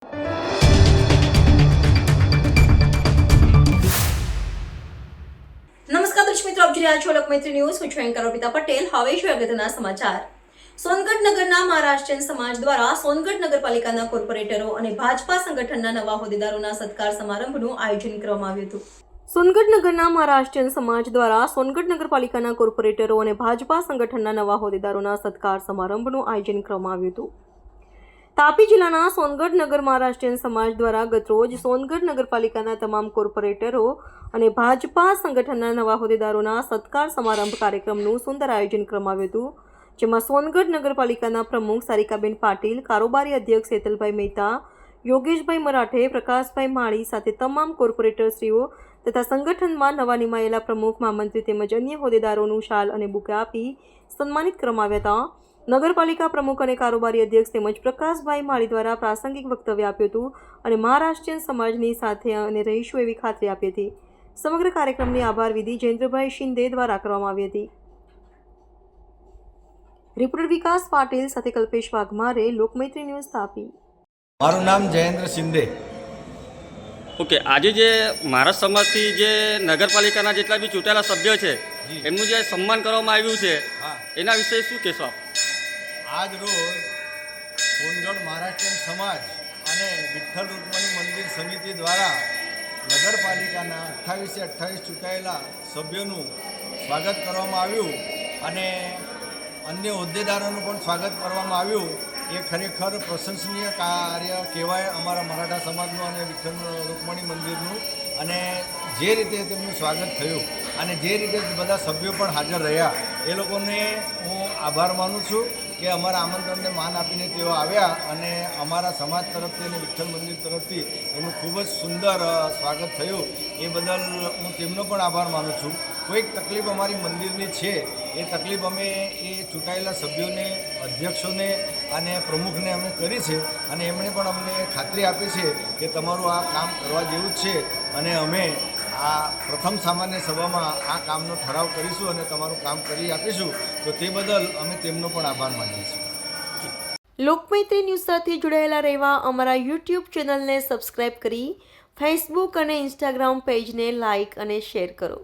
નમસ્કાર દર્શક મિત્રો, આપ જોઈ રહ્યા છો લોકમૈત્રી ન્યૂઝ. હું છું એન્કર અર્પિતા પટેલ. હવે છે અગત્યના સમાચાર. સોનગઢ નગરના મહારાષ્ટ્રીયન સમાજ દ્વારા સોનગઢ નગરપાલિકાના કોર્પોરેટરો અને ભાજપા સંગઠનના નવા હોદ્દેદારોના સત્કાર સમારંભનું આયોજન કરવામાં આવ્યું હતું. સોનગઢ નગરના મહારાષ્ટ્રીયન સમાજ દ્વારા સોનગઢ નગરપાલિકાના કોર્પોરેટરો અને ભાજપા સંગઠનના નવા હોદ્દેદારોના સત્કાર સમારંભનું આયોજન કરવામાં આવ્યું હતું. તાપી જિલ્લાના સોનગઢ નગર મહારાષ્ટ્રીયન સમાજ દ્વારા ગતરોજ સોનગઢ નગરપાલિકાના તમામ કોર્પોરેટરો અને ભાજપા સંગઠનના નવા હોદ્દેદારોના સત્કાર સમારંભ કાર્યક્રમનું સુંદર આયોજન કરવામાં આવ્યું હતું, જેમાં સોનગઢ નગરપાલિકાના પ્રમુખ સારિકાબેન પાટીલ, કારોબારી અધ્યક્ષ હેતલભાઈ મહેતા, યોગેશભાઈ મરાઠે, પ્રકાશભાઈ માળી સાથે તમામ કોર્પોરેટરશ્રીઓ તથા સંગઠનમાં નવા નિમાયેલા પ્રમુખ, મહામંત્રી તેમજ અન્ય હોદ્દેદારોનું શાલ અને બુકે આપી સન્માનિત કરવામાં આવ્યા હતા. નગરપાલિકા પ્રમુખ અને કારોબારી અધ્યક્ષ તેમજ પ્રકાશભાઈ માળી દ્વારા પ્રાસંગિક વક્તવ્ય આપ્યું હતું અને મહારાષ્ટ્રીયન સમાજની સાથે અને રહીશું એવી ખાતરી આપી હતી. સમગ્ર કાર્યક્રમની આભાર વિધિ જયેન્દ્રભાઈ શિંદે દ્વારા કરવામાં આવી હતી. રિપોર્ટર વિકાસ પાટીલ સાથે કલ્પેશ વાઘમારે, લોકમૈત્રી ન્યૂઝ, તાપી. મારું નામ જયેન્દ્ર શિંદે. ઓકે, આજે જે મહારાષ્ટ્ર સમાજથી જે નગરપાલિકાના જેટલા બી ચૂંટાયેલા સભ્યો છે એમનું જે સન્માન કરવામાં આવ્યું છે એના વિશે શું કહેશો આપ? આજ રોજ સોનગઢ મહારાષ્ટ્રીયન સમાજ અને વિઠ્ઠલ રૂકમણી મંદિર સમિતિ દ્વારા નગરપાલિકાના 28 ચૂંટાયેલા સભ્યોનું સ્વાગત કરવામાં આવ્યું અને અન્ય હોદ્દેદારોનું પણ સ્વાગત કરવામાં આવ્યું. એ ખરેખર પ્રશંસનીય કાર્ય કહેવાય અમારા મરાઠા સમાજનું અને વિઠ્ઠલ રૂકમણી મંદિરનું. અને જે રીતે તેમનું સ્વાગત થયું અને જે રીતે બધા સભ્યો પણ હાજર રહ્યા એ લોકોને હું આભાર માનું છું કે અમારા આમંત્રણને માન આપીને તેઓ આવ્યા અને અમારા સમાજ તરફથી અને વિઠ્ઠલ મંદિર તરફથી એનું ખૂબ જ સુંદર સ્વાગત થયું. એ બદલ હું તેમનો પણ આભાર માનું છું. કોઈક તકલીફ અમારી મંદિરની છે એ તકલીફ અમે એ ચૂંટાયેલા સભ્યોને, અધ્યક્ષોને અને પ્રમુખને અમે કરી છે અને એમણે પણ અમને ખાતરી આપી છે કે તમારું આ કામ કરવા જેવું જ છે અને અમે આ પ્રથમ સામાન્ય સભામાં આ કામનો ઠરાવ કરીશું અને તમારું કામ કરી આપીશું. તો તે બદલ અમે તેમનો પણ આભાર માનીએ છીએ. લોકમૈત્રી ન્યૂઝ સાથે જોડાયેલા રહેવા અમારા યુટ્યુબ ચેનલને સબસ્ક્રાઇબ કરી ફેસબુક અને ઇન્સ્ટાગ્રામ પેજને લાઇક અને શેર કરો.